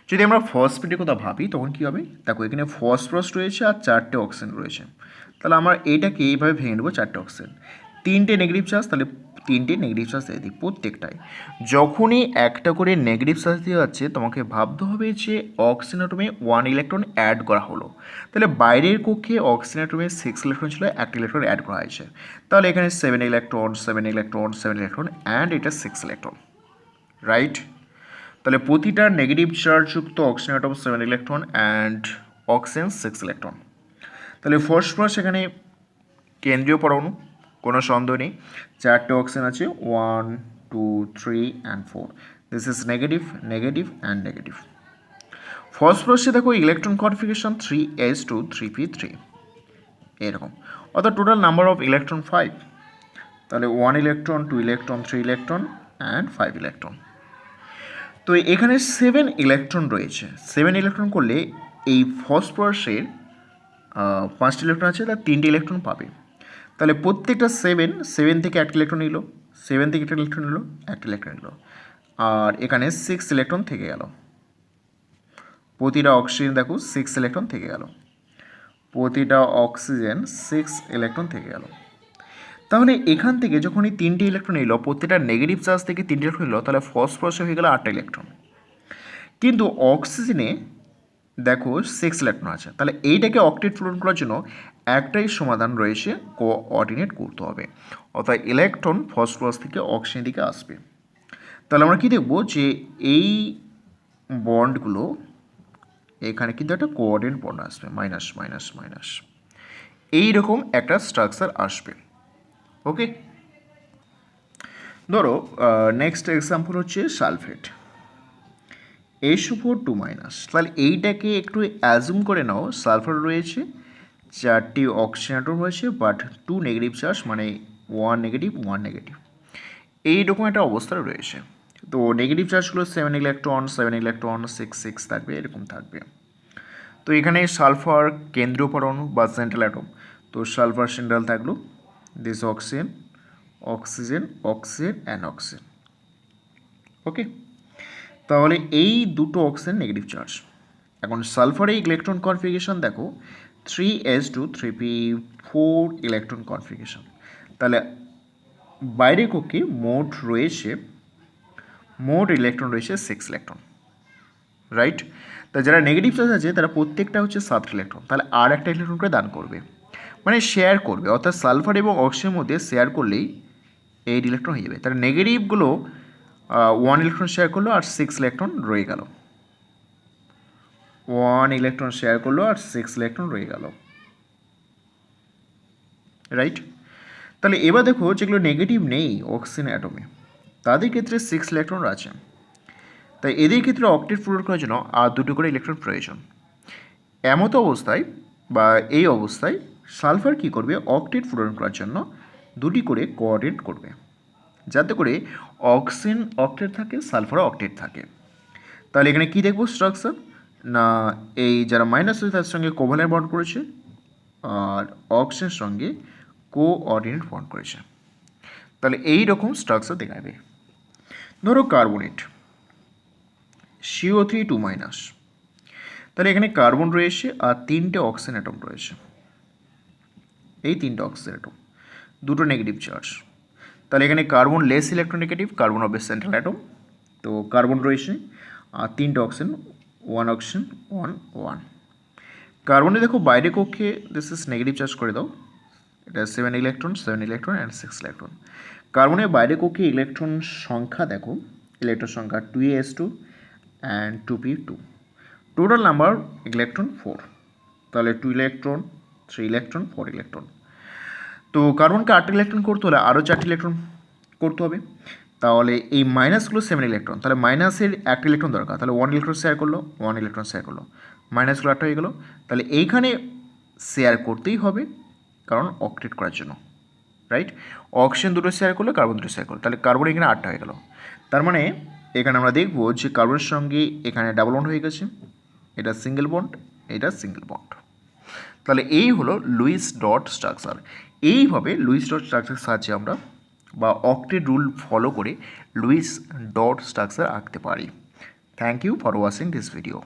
যদি আমরা ফসফেটের কথা ভাবি তখন কী হবে, দেখো এখানে ফসফরাস রয়েছে আর 4টে অক্সিজেন রয়েছে, তাহলে আমরা এইটাকে এইভাবে ভেঙে নেবো, 4টে অক্সিজেন, 3টে নেগেটিভ চার্জ, তাহলে তিনটে নেগেটিভ চার্জ দিয়ে দিই প্রত্যেকটায়। যখনই একটা করে নেগেটিভ চার্জ দেওয়া যাচ্ছে তোমাকে ভাবতে হবে যে অক্সিজেন অ্যাটমে 1 ইলেকট্রন অ্যাড করা হলো। তাহলে বাইরের কক্ষে অক্সিজেন অ্যাটমে 6 ইলেকট্রন ছিল, 1 ইলেকট্রন অ্যাড করা হয়েছে। তাহলে এখানে 7 ইলেকট্রন 7 ইলেকট্রন 7 ইলেকট্রন অ্যান্ড এটা 6 ইলেকট্রন, রাইট? তাহলে প্রতিটা নেগেটিভ চার্জযুক্ত oxygen atom 7 electron and oxygen 6 electron. তাহলে ফসফরাস এখানে কেন্দ্রীয় পরমাণু, কোনো সন্দেহ নেই। 4টে অক্সিজেন আছে, 1 2 3 and 4। This is negative negative and negative. ফসফরাসে দেখো ইলেকট্রন কনফিগারেশন 3s2 3p3 এরকম, অর্থাৎ টোটাল নাম্বার অফ ইলেকট্রন 5। তাহলে 1 electron 2 electron 3 electron and 5 electron. তো এখানে 7 ইলেকট্রন রয়েছে। 7 ইলেকট্রন করলে এই ফসফরাসের 5টি ইলেকট্রন আছে, তার 3টে ইলেকট্রন পাবে। তাহলে প্রত্যেকটা 7 থেকে একটা ইলেকট্রন নিল, 7 থেকে একটা ইলেকট্রন নিল, একটা ইলেকট্রন নিল, আর এখানে 6 ইলেকট্রন থেকে গেল। প্রতিটা অক্সিজেন দেখো 6 ইলেকট্রন থেকে গেল, প্রতিটা অক্সিজেন 6 ইলেকট্রন থেকে গেল। তাহলে এখান থেকে যখন এই 3টে ইলেকট্রন নিল, প্রত্যেকটা নেগেটিভ চার্জ থেকে 3টে ইলেকট্রন নিল, তাহলে ফসফরাসে হয়ে গেল 8টা ইলেকট্রন। কিন্তু অক্সিজেনে দেখো 6 ইলেকট্রন আছে। তাহলে এইটাকে অক্টেট পূরণ করার জন্য একটাই সমাধান রয়েছে, কোঅর্ডিনেট করতে হবে, অর্থাৎ ইলেকট্রন ফসফরাস থেকে অক্সিজেন দিকে আসবে। তাহলে আমরা কি দেখব যে এই বন্ডগুলো এখানে কিন্তু একটা কোঅর্ডিনেট বন্ড আসবে, মাইনাস মাইনাস মাইনাস, এইরকম একটা স্ট্রাকচার আসবে। ওকে, ধরো নেক্সট এক্সাম্পল হচ্ছে সালফেট, SO4 2-। তাহলে এইটাকে একটু অ্যাজুম করে নাও, সালফার রয়েছে, 4টি অক্সিজেন অ্যাটম রয়েছে, বাট 2 নেগেটিভ চার্জ, মানে 1 নেগেটিভ 1 নেগেটিভ, এইরকম একটা অবস্থা রয়েছে। তো নেগেটিভ চার্জগুলো 7 ইলেকট্রন 7 ইলেকট্রন 6 6 থাকবে, এরকম থাকবে। তো এখানে সালফার কেন্দ্রীয় পরমাণু বা সেন্ট্রাল অ্যাটম, তো সালফার সেন্ট্রাল থাকলো, this oxygen oxygen oxygen and oxygen. Okay, তাহলে এই দুটো অক্সিজেন নেগেটিভ চার্জ। এখন সালফারের ইলেকট্রন কনফিগারেশন দেখো, 3s2 3p4 ইলেকট্রন কনফিগারেশন। তাহলে বাইরের কক্ষে মোট ইলেকট্রন রয়েছে 6 ইলেকট্রন, রাইট? তা যারা নেগেটিভ চার্জ আছে তারা প্রত্যেকটা হচ্ছে 7 ইলেকট্রন, তাহলে আর একটা ইলেকট্রন করে দান করবে, মানে শেয়ার করবে, অর্থাৎ সালফার এবং অক্সিজেনের মধ্যে শেয়ার করলেই 8 ইলেকট্রন হয়ে যাবে। তাহলে নেগেটিভগুলো 1 ইলেকট্রন শেয়ার করলো আর 6 ইলেকট্রন রয়ে গেল, 1 ইলেকট্রন শেয়ার করলো আর 6 ইলেকট্রন রয়ে গেল, রাইট? তাহলে এবার দেখো যেগুলো নেগেটিভ নেই অক্সিজেন অ্যাটমে, তাদের ক্ষেত্রে 6 ইলেকট্রন আছে। তাই এদের ক্ষেত্রে অক্টেট পূরণ করার জন্য আর 2টো করে ইলেকট্রন প্রয়োজন। এমতো অবস্থায় বা এই অবস্থায় সালফার কী করবে, অক্টেট পূরণ করার জন্য 2টি করে কোঅর্ডিনেট করবে, যাতে করে অক্সিজেন অক্টেট থাকে, সালফারও অক্টেট থাকে। তাহলে এখানে কী দেখবো স্ট্রাকচার না, এই যারা মাইনাস আছে তার সঙ্গে কোভ্যালেন্ট বন্ড করেছে আর অক্সিজেনের সঙ্গে কোঅর্ডিনেট বন্ড করেছে। তাহলে এই রকম স্ট্রাকচার দেখাবে। ধরো কার্বনেট, CO3 2-। তাহলে এখানে কার্বন রয়েছে আর 3টে অক্সিজেন অ্যাটম রয়েছে, এই 3টে অক্সিজেন অ্যাটম, 2টো নেগেটিভ চার্জ। তাহলে এখানে কার্বন লেস ইলেকট্রোনেগেটিভ, কার্বন হবে সেন্ট্রাল অ্যাটম, তো কার্বন রয়েছে আর 3টে অক্সিজেন, 1 অক্সিজেন 1 1। কার্বনে দেখো বাইরে কক্ষে দিস ইজ নেগেটিভ চার্জ করে দাও, এটা 7 ইলেকট্রন অ্যান্ড 6 ইলেকট্রন। কার্বনের বাইরে কক্ষে ইলেকট্রন সংখ্যা দেখো, ইলেকট্রন সংখ্যা 2s2 and 2p2, total number electron 4। তাহলে 2 ইলেকট্রন 3 ইলেকট্রন 4 ইলেকট্রন। তো কার্বনকে 8 ইলেকট্রন করতে হলে আরও 4টি ইলেকট্রন করতে হবে। তাহলে এই মাইনাসগুলো 7 ইলেকট্রন, তাহলে মাইনাসের 1 ইলেকট্রন দরকার, তাহলে 1 ইলেকট্রন শেয়ার করলো, 1 ইলেকট্রন শেয়ার করলো, মাইনাসগুলো 8 হয়ে গেলো। তাহলে এইখানে শেয়ার করতেই হবে, কারণ অক্টেট করার জন্য, রাইট? অক্সিজেন 2টো শেয়ার করলো, কার্বন 2টো শেয়ার করলো, তাহলে কার্বন এখানে 8টা হয়ে গেল। তার মানে এখানে আমরা দেখবো যে কার্বনের সঙ্গে এখানে ডাবল বন্ড হয়ে গেছে, এটা সিঙ্গেল বন্ড, এটা সিঙ্গেল বন্ড। তাহলে এই হলো লুইস ডট স্ট্রাকচার। এইভাবে লুইস ডট স্ট্রাকচারের সাহায্যে আমরা বা অক্টেট রুল ফলো করে লুইস ডট স্ট্রাকচার আঁকতে পারি। Thank you for watching this video.